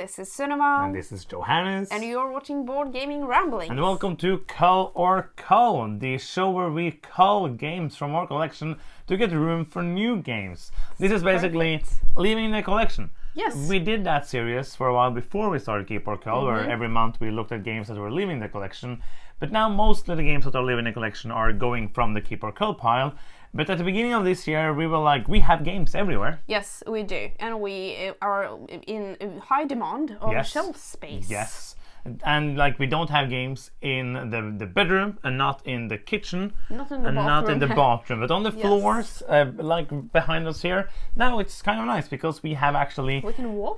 This is Sunniva. And this is Johannes. And you're watching Board Gaming Rambling. And welcome to Cull or Cull, the show where we cull games from our collection to get room for new games. This is basically leaving the collection. Yes. We did that series for a while before we started Keep or Cull, where every month we looked at games that were leaving the collection. But now mostly the games that are leaving the collection are going from the Keep or Cull pile. But at the beginning of this year, we were like, we have games everywhere. Yes, we do. And we are in high demand of shelf space. Yes. And like we don't have games in the bedroom and not in the kitchen. Not in the bathroom. Not in the bathroom, but on the floors, like behind us here. Now it's kind of nice because we have actually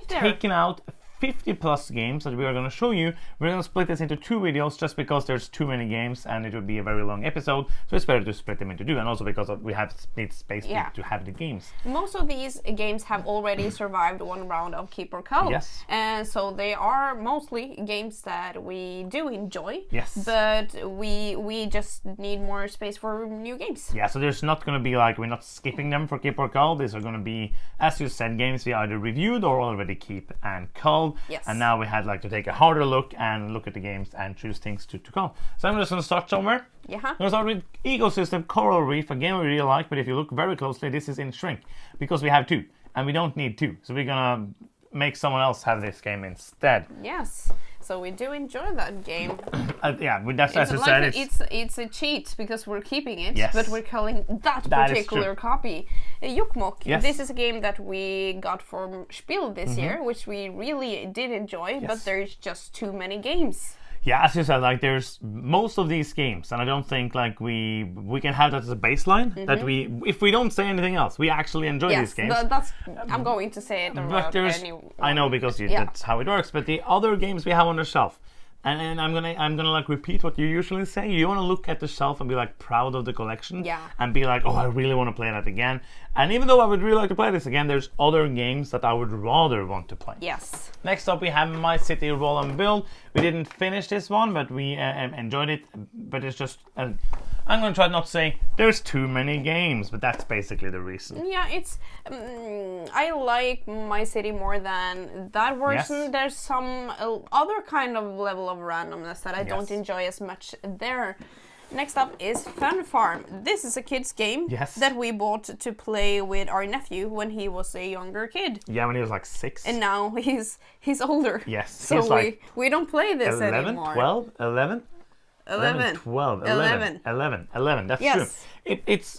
taken out 50 plus games that we are going to show you. We're going to split this into 2 videos just because there's too many games and it would be a very long episode, so it's better to split them into 2, and also because we have need space to have the games. Most of these games have already survived one round of Keep or Cull. Yes. And so they are mostly games that we do enjoy. Yes. But we just need more space for new games. Yeah, so there's not going to be like, we're not skipping them for Keep or Cull. These are going to be, as you said, games we either reviewed or already keep and cull. Yes. And now we had like to take a harder look and look at the games and choose things to cull. So I'm just going to start somewhere. Yeah. I'm going to start with EOS System Coral Reef, a game we really like, but if you look very closely, this is in shrink because we have 2 and we don't need 2. So we're going to make someone else have this game instead. Yes. So we do enjoy that game. That's as you said. It's a cheat because we're keeping it, yes, but we're culling that particular copy. Yukon. Yes. This is a game that we got from Spiel this year, which we really did enjoy, but there's just too many games. Yeah, as you said, like there's most of these games, and I don't think like we can have that as a baseline. That if we don't say anything else, we actually enjoy these games. I'm going to say it. I know because that's how it works. But the other games we have on the shelf, and I'm gonna like repeat what you usually say. You want to look at the shelf and be like proud of the collection, and be like, oh, I really want to play that again. And even though I would really like to play this again, there's other games that I would rather want to play. Yes. Next up, we have My City Roll and Build. We didn't finish this one, but we enjoyed it. But it's just, I'm going to try not to say there's too many games, but that's basically the reason. Yeah, it's, I like My City more than that version. Yes. There's some other kind of level of randomness that I don't enjoy as much there. Next up is Fun Farm. This is a kid's game that we bought to play with our nephew when he was a younger kid. Yeah, when he was like 6. And now he's older. Yes. So we don't play this 11, anymore. 12, 11? 11, 12, 11. That's true.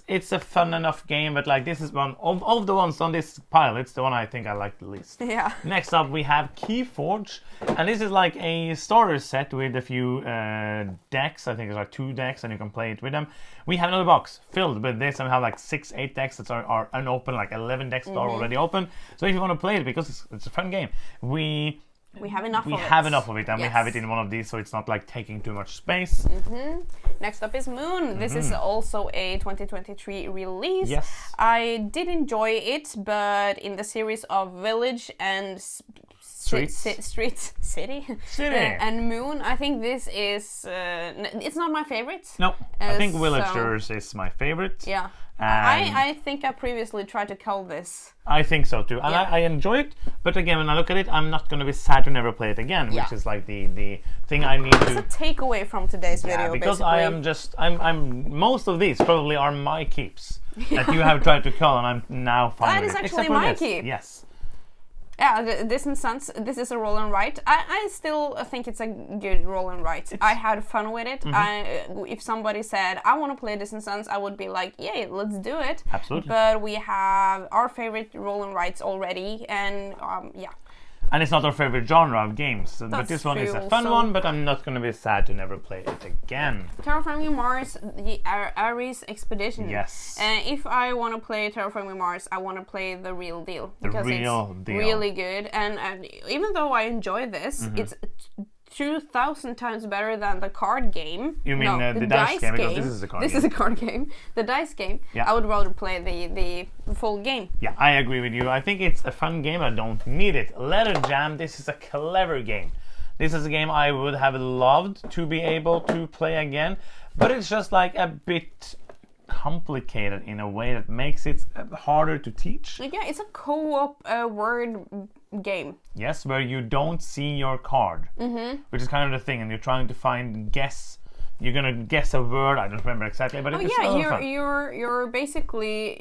It's a fun enough game, but like this is one of the ones on this pile. It's the one I think I like the least. Yeah. Next up we have Keyforge, and this is like a starter set with a few decks. I think there's like 2 decks, and you can play it with them. We have another box filled with this, and we have like 6-8 decks that are unopened, like 11 decks that are already open. So if you want to play it, because it's a fun game, we have enough of it, and we have it in one of these, so it's not like taking too much space. Next up is Moon. This is also a 2023 release. Yes. I did enjoy it, but in the series of Village and City and Moon, I think this is it's not my favorite. No, I think Villagers is my favorite. Yeah. I think I previously tried to cull this. I think so too, and I enjoy it. But again, when I look at it, I'm not going to be sad to never play it again, which is like the thing I need to. It's a takeaway from today's video, because basically. I'm most of these probably are my keeps that you have tried to cull, and I'm now fine with it. That is actually my keep. Yes. Yeah, this in sense, this is a roll and write. I still think it's a good roll and write. I had fun with it. If somebody said, I want to play this in sense, I would be like, yay, let's do it. Absolutely. But we have our favorite roll and writes already, and And it's not our favorite genre of games, but this one is a fun one, but I'm not going to be sad to never play it again. Terraforming Mars, the Ares Expedition. Yes. If I want to play Terraforming Mars, I want to play the real deal. Because it's deal. Really good. And even though I enjoy this, it's 2,000 times better than the card game. You mean the dice game? Because this is a card game. This is a card game. The dice game. Yeah. I would rather play the full game. Yeah, I agree with you. I think it's a fun game. I don't need it. Letter Jam, this is a clever game. This is a game I would have loved to be able to play again, but it's just like a bit complicated in a way that makes it harder to teach. Yeah, it's a co-op word game. Yes, where you don't see your card, which is kind of the thing, and you're trying to guess. You're gonna guess a word. I don't remember exactly, but it's fun. You're basically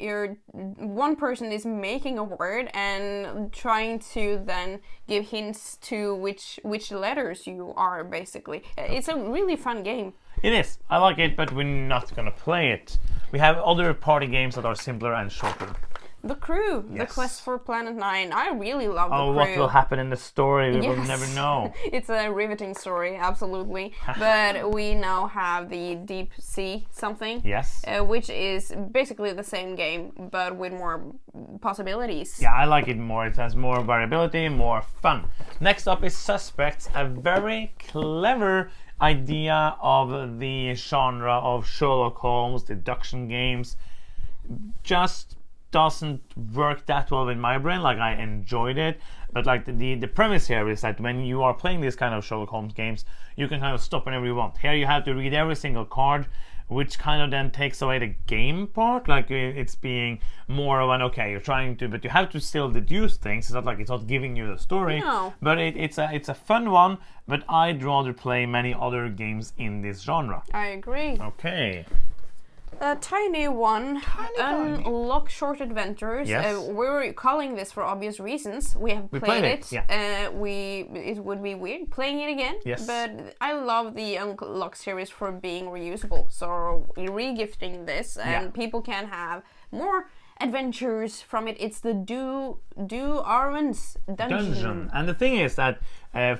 one person is making a word and trying to then give hints to which letters you are. Basically, it's a really fun game. It is. I like it, but we're not gonna play it. We have other party games that are simpler and shorter. The Crew, The Quest for Planet 9. I really love The Crew. Oh, what will happen in the story? We will never know. It's a riveting story, absolutely. But we now have the Deep Sea something. Yes. Which is basically the same game, but with more possibilities. Yeah, I like it more. It has more variability, more fun. Next up is Suspects, a very clever idea of the genre of Sherlock Holmes, deduction games. Just doesn't work that well in my brain. Like, I enjoyed it, but like the premise here is that when you are playing these kind of Sherlock Holmes games, you can kind of stop whenever you want. Here you have to read every single card, which kind of then takes away the game part. Like, it's being more of an, okay, you're trying to, but you have to still deduce things. It's not like it's not giving you the story. No. But it's a fun one, but I'd rather play many other games in this genre. I agree. Okay. A tiny one, Unlock Short Adventures. Yes. We're calling this for obvious reasons. We have played it. Yeah. It would be weird playing it again. Yes. But I love the Unlock series for being reusable. So re-gifting this, and people can have more adventures from it. It's the Do Arwen's dungeon. And the thing is that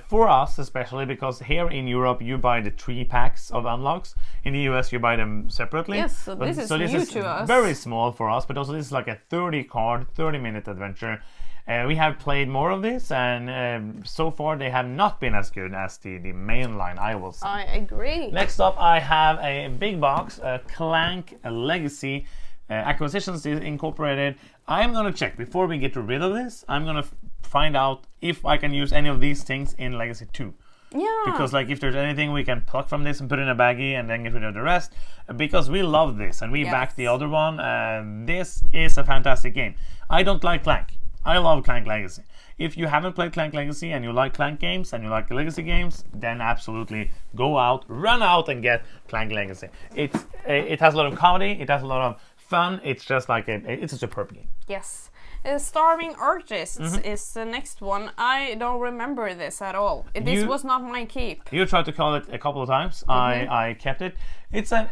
for us, especially because here in Europe you buy the 3 packs of unlocks. In the US you buy them separately. Yes, so this is new to us. Very small for us, but also this is like a 30-minute adventure. We have played more of this, and so far they have not been as good as the main line, I will say. I agree. Next up I have a big box, a Clank, a Legacy. Acquisitions is incorporated. I'm gonna check before we get rid of this. I'm gonna find out if I can use any of these things in Legacy 2. Yeah. Because like if there's anything we can pluck from this and put in a baggie and then get rid of the rest, because we love this and we back the other one. This is a fantastic game. I don't like Clank. I love Clank Legacy. If you haven't played Clank Legacy and you like Clank games and you like the Legacy games, then absolutely run out and get Clank Legacy. It has a lot of comedy. It has a lot of fun. It's just like it's a superb game. Yes. Starving Artists is the next one. I don't remember this at all. This was not my keep. You tried to call it a couple of times. I kept it. It's an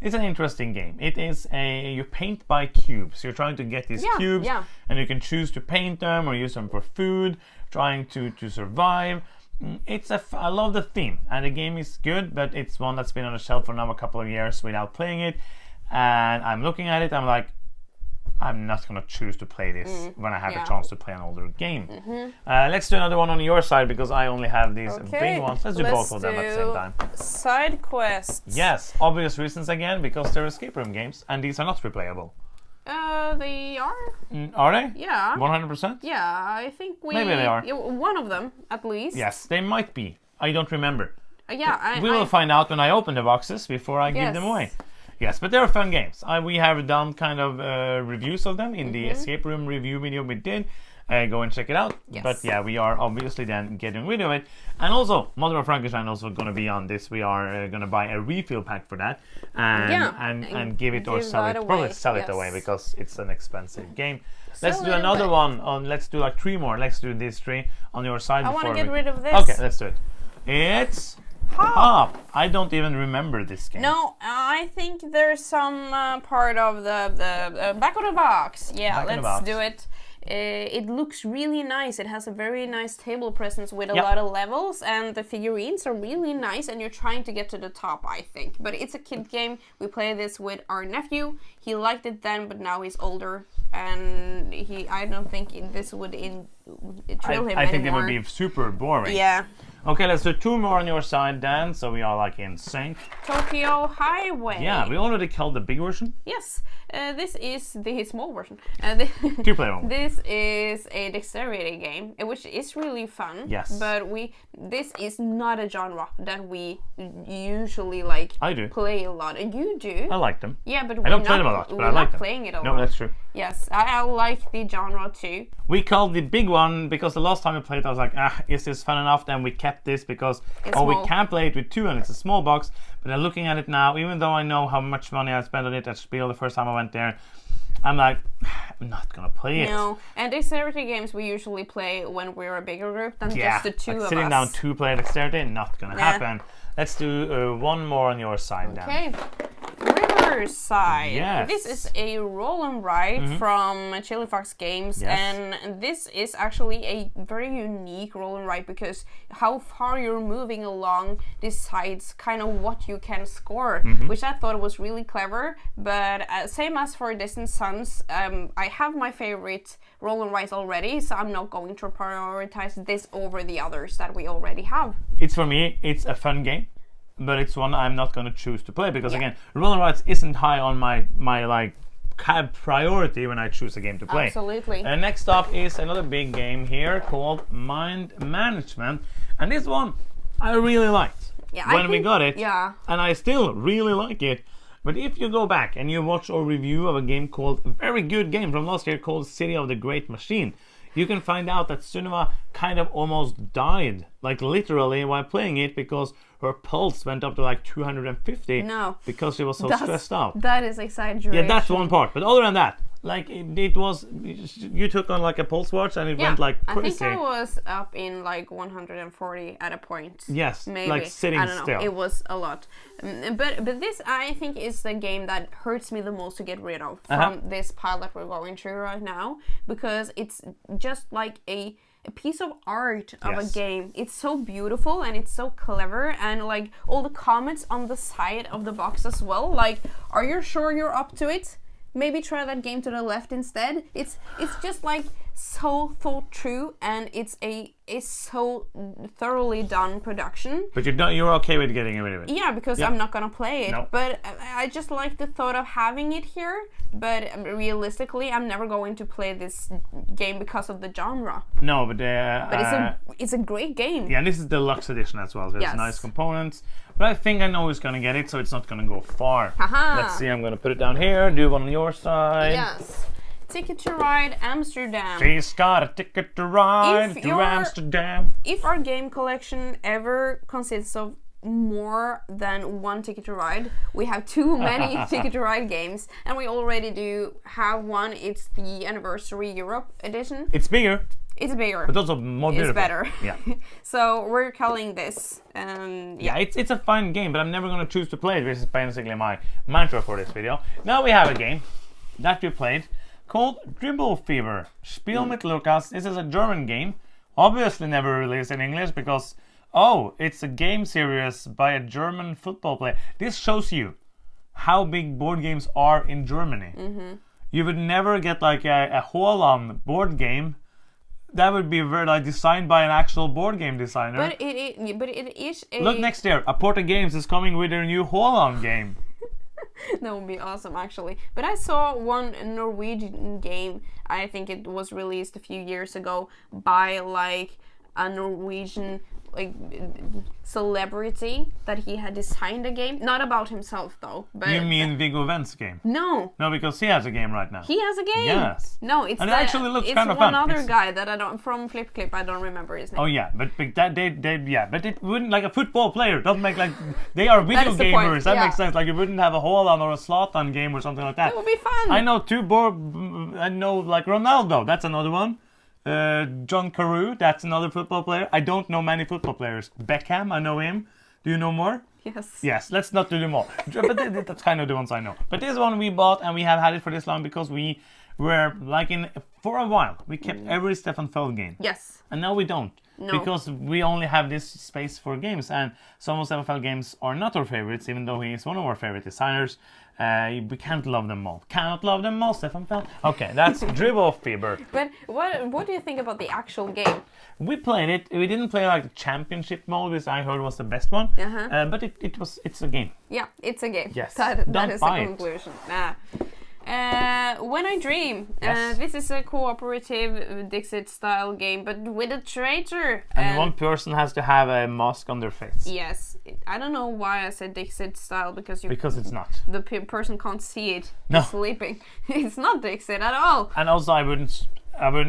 interesting game. It is you paint by cubes. You're trying to get these cubes, and you can choose to paint them or use them for food, trying to survive. I love the theme, and the game is good, but it's one that's been on the shelf for now a couple of years without playing it. And I'm looking at it, I'm like, I'm not going to choose to play this when I have a chance to play an older game. Let's do another one on your side, because I only have these big ones. Let's do both of them at the same time. Side quests. Yes, obvious reasons again, because they're escape room games, and these are not replayable. They are. Are they? Yeah. 100%? Yeah, I think Maybe they are. One of them, at least. Yes, they might be. I don't remember. Yeah, we will find out when I open the boxes before I give them away. Yes, but they're fun games. We have done kind of reviews of them in the escape room review video we did. Go and check it out. Yes. But yeah, we are obviously then getting rid of it. And also, Mother of Frankenstein also going to be on this. We are going to buy a refill pack for that and give it or sell it. Probably sell it away because it's an expensive game. Let's do another one. Let's do like 3 more. Let's do these 3 on your side. I want to get rid of this. Okay, let's do it. It's Hop. I don't even remember this game. No, I think there's some part of the back of the box. Yeah, let's do it. It looks really nice. It has a very nice table presence with a lot of levels, and the figurines are really nice, and you're trying to get to the top, I think. But it's a kid game. We play this with our nephew. He liked it then, but now he's older, and I don't think this would thrill him anymore. I think it would be super boring. Yeah. Okay, let's do 2 more on your side, Dan. So we are like in sync. Tokyo Highway. Yeah, we already called the big version. Yes, this is the small version. 2-player one. This is a dexterity game, which is really fun. Yes. But this is not a genre that we usually like. I do. Play a lot. You do. I like them. Yeah, but I don't play them a lot, but I like them. Playing it a lot. No, that's true. Yes, I like the genre too. We called the big one because the last time we played, I was like, is this fun enough? Then we kept this because we can play it with 2 and it's a small box. But I'm looking at it now, even though I know how much money I spent on it at Spiel the first time I went there, I'm like, I'm not gonna play it. No, and dexterity games we usually play when we're a bigger group than just the 2 of us. Sitting down 2-player dexterity, not gonna happen. Let's do 1 more on your side, Dan. Okay. Riverside. Yes. This is a roll and ride from Chili Fox Games, and this is actually a very unique roll and ride because how far you're moving along decides kind of what you can score, which I thought was really clever. But same as for Distant Suns, I have my favorite roll and rides already, so I'm not going to prioritize this over the others that we already have. It's for me, it's a fun game. But it's one I'm not going to choose to play because again, roll and rides isn't high on my like priority when I choose a game to play. Absolutely. And next up is another big game here called Mind Management, and this one I really liked when we got it. Yeah. And I still really like it. But if you go back and you watch our review of a game called a very good game from last year called City of the Great Machine, you can find out that Sunniva kind of almost died, like literally while playing it, because her pulse went up to like 250 because she was so stressed out. That is exaggeration. Yeah, that's one part. But other than that, like it was, you took on like a pulse watch and it went like crazy. I think I was up in like 140 at a point. Yes, maybe. like sitting I don't know. still. It was a lot. But this I think is the game that hurts me the most to get rid of from this pile that we're going through right now, because it's just like a piece of art of a game. It's so beautiful and it's so clever, and like all the comments on the side of the box as well, like, are you sure you're up to it? Maybe try that game to the left instead. It's just like so thought through, and it's so thoroughly done production. But you're okay with getting rid of it? Yeah, because I'm not gonna play it. No. But I just like the thought of having it here. But realistically, I'm never going to play this game because of the genre. No, but it's a great game. Yeah, this is the deluxe edition as well. So it's nice components. But I think I know who's gonna get it, so it's not gonna go far. Let's see. I'm gonna put it down here. Do one on your side. Yes. Ticket to Ride Amsterdam. She's got a ticket to ride to Amsterdam. If our game collection ever consists of more than 1 Ticket to Ride, we have too many Ticket to Ride games, and we already do have one. It's the Anniversary Europe edition. It's bigger. It's bigger. But also more beautiful. It's better. Yeah. So we're calling this. It's a fun game, but I'm never going to choose to play it, which is basically my mantra for this video. Now we have a game that we played called Dribbling Fever. Spiel mit Lukas. This is a German game, obviously never released in English because, it's a game series by a German football player. This shows you how big board games are in Germany. You would never get like a Holland board game that would be very like designed by an actual board game designer. But it is a... Look next year, Aporta Games is coming with their new Holland game. That would be awesome, actually. But I saw one Norwegian game. I think it was released a few years ago by like a Norwegian like celebrity that he had designed a game. Not about himself though. But you mean Viggo Vent's game? No. No, because he has a game right now. He has a game? Yes. No, it's and it actually looks kind of fun. It's one other guy that I don't from Flip Clip. I don't remember his name. Oh yeah, but that but it wouldn't, like a football player doesn't make like they are video gamers. That makes sense. Like you wouldn't have a Holland or a Zlatan game or something like that. It would be fun. I know I know like Ronaldo. That's another one. John Carew, that's another football player. I don't know many football players. Beckham, I know him. Do you know more? Yes. Yes, let's not do them all. But that's kind of the ones I know. But this one we bought and we have had it for this long because we where for a while we kept every Stefan Feld game. Yes. And now we don't. No. Because we only have this space for games, and some of Stefan Feld games are not our favorites, even though he is one of our favorite designers. We can't love them all. Cannot love them all, Stefan Feld. Okay, that's Dribbling Fever. But what do you think about the actual game? We played it. We didn't play like the championship mode, which I heard was the best one. But it's a game. Yeah, it's a game. Yes. That is the conclusion. Nah. When I Dream. This is a cooperative Dixit-style game, but with a traitor. And one person has to have a mask on their face. Yes. I don't know why I said Dixit-style, because it's not. The person can't see it. No. Sleeping. It's not Dixit at all. And also, I wouldn't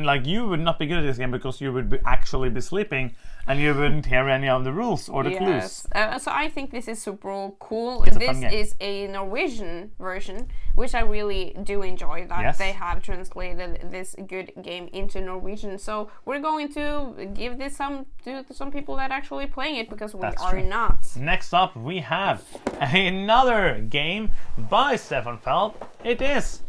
like, you would not be good at this game because you would actually be sleeping and you wouldn't hear any of the rules or the clues. So I think this is super cool. It's this is a Norwegian version, which I really do enjoy that they have translated this good game into Norwegian. So we're going to give this to some people that are actually playing it, because we are not. Next up, we have another game by Stefan Feld. It is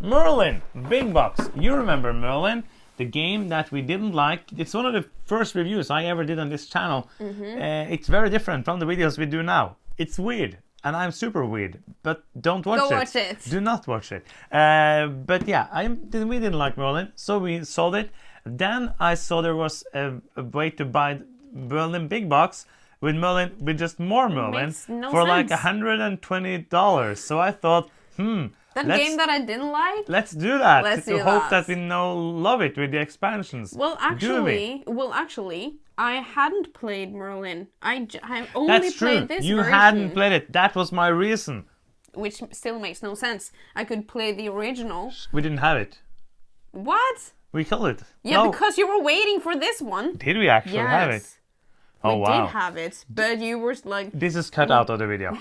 Merlin Big Box. You remember Merlin, the game that we didn't like. It's one of the first reviews I ever did on this channel. It's very different from the videos we do now. It's weird, and I'm super weird, but don't watch it. Do not watch it. But yeah, we didn't like Merlin, so we sold it. Then I saw there was a way to buy Merlin Big Box with Merlin, with just more Merlin for like $120. So I thought, that game that I didn't like? Let's do that. Hope that we love it with the expansions. Well, actually, I hadn't played Merlin. I only played this version. You hadn't played it. That was my reason. Which still makes no sense. I could play the original. We didn't have it. What? We killed it. Yeah, because you were waiting for this one. Did we actually have it? Oh, we did have it, but you were like... This is cut out of the video.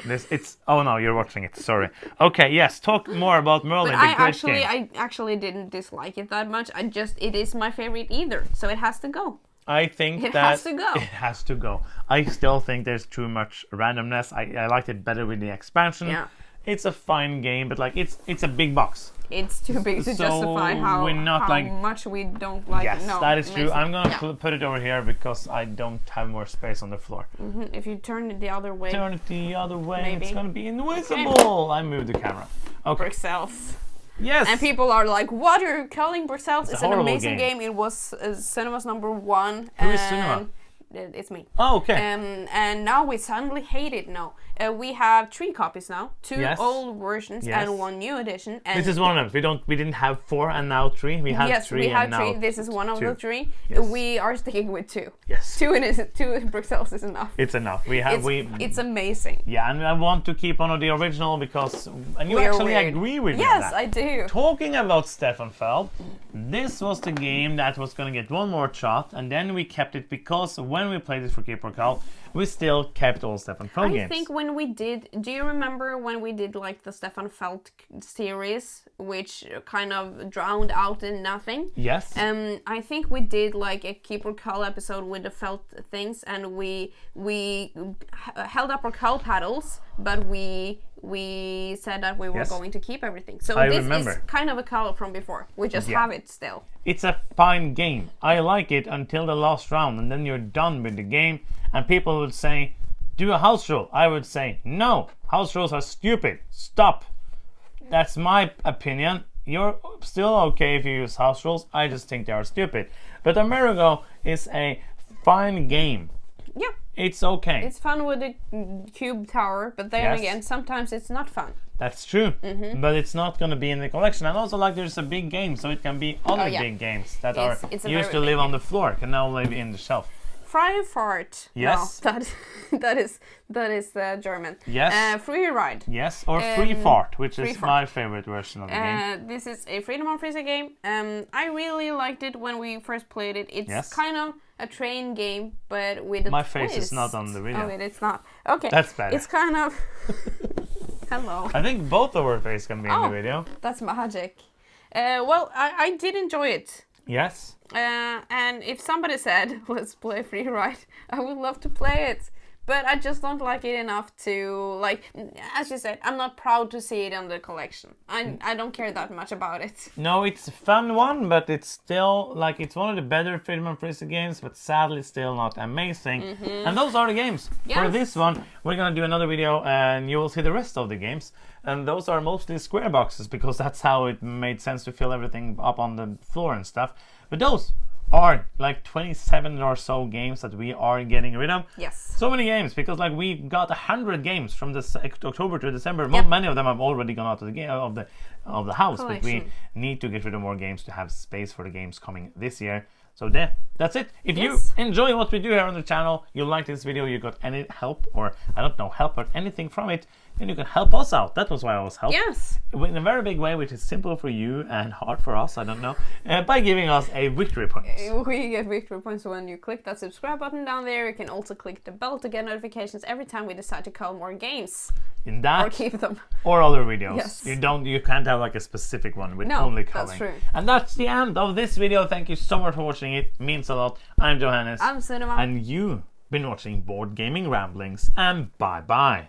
Oh no, you're watching it. Sorry. Okay, yes. Talk more about Merlin. But I actually didn't dislike it that much. It is my favorite either, so it has to go. I think it has to go. It has to go. I still think there's too much randomness. I liked it better with the expansion. Yeah. It's a fine game, but like it's a big box. It's too big to justify how much we don't like it. Yes, no, that is true. I'm going to put it over here because I don't have more space on the floor. If you turn it the other way. Turn it the other way. Maybe. It's going to be invisible. I moved the camera. Okay. Brickels. Yes. And people are like, what are you calling Brickels? It's an amazing game. It was Cinema's #1. Who is Cinema? It's me. Oh, okay. And now we suddenly hate it now. We have 3 copies now, 2 old versions and 1 new edition. And this is one of them. We didn't have 4 and now 3. We had 3 we had and now 3. This is one of the 3. Yes. We are sticking with 2. Yes. 2 Brickels is enough. It's enough. It's amazing. Yeah, and I want to keep on the original because you actually agree with me. Yes, I do. Talking about Stefan Feld, this was the game that was going to get one more shot, and then we kept it because when we played this for Keeper Cull, we still kept all Stefan Feld games. I think when we did, do you remember when we did like the Stefan Feld series, which kind of drowned out in nothing? Yes. I think we did like a Keeper Cull episode with the Felt things, and we held up our Cull paddles, but we said that we were going to keep everything. So this is kind of a Cull from before. We just have it still. It's a fine game. I like it until the last round, and then you're done with the game. And people would say, do a house rule. I would say, no, house rules are stupid. Stop. That's my opinion. You're still okay if you use house rules. I just think they are stupid. But Amerigo is a fine game. Yeah. It's okay. It's fun with the cube tower, but then again, sometimes it's not fun. That's true, but it's not going to be in the collection. And also, like, there's a big game, so it can be other big games that used to live on the floor, can now live in the shelf. Fry Fart. Yes. No, that is German. Yes. Free Ride. Yes, or Free Fart, which is my favorite version of the game. This is a Freedom on Freezer game. I really liked it when we first played it. It's kind of a train game, but with a My twist. face is not on the video. Oh, wait, it's not. Okay. That's better. It's kind of... Hello. I think both of our faces can be in the video. That's magic. Well, I did enjoy it. Yes. And if somebody said, let's play Free Ride, I would love to play it. but I just don't like it enough to, like, as you said, I'm not proud to see it in the collection. I don't care that much about it. No, it's a fun one, but it's still, like, it's one of the better Freedom and Frizzy games, but sadly still not amazing. And those are the games. Yes. For this one, we're gonna do another video, and you will see the rest of the games. And those are mostly square boxes, because that's how it made sense to fill everything up on the floor and stuff. But those are like 27 or so games that we are getting rid of. Yes. So many games, because like we got 100 games from this October to December. Many of them have already gone out of the game of the house, but we need to get rid of more games to have space for the games coming this year. So that's it. If you enjoy what we do here on the channel, you like this video, you got any help, or I don't know, help or anything from it, then you can help us out. That was why I was helping. Yes. In a very big way, which is simple for you and hard for us, I don't know, by giving us a victory point. We get victory points when you click that subscribe button down there. You can also click the bell to get notifications every time we decide to cull more games. In that, or keep them, or other videos. Yes. You can't have like a specific one with only culling. That's true. And that's the end of this video. Thank you so much for watching. It means a lot. I'm Johannes. I'm Cinema. And you've been watching Board Gaming Ramblings. And bye bye.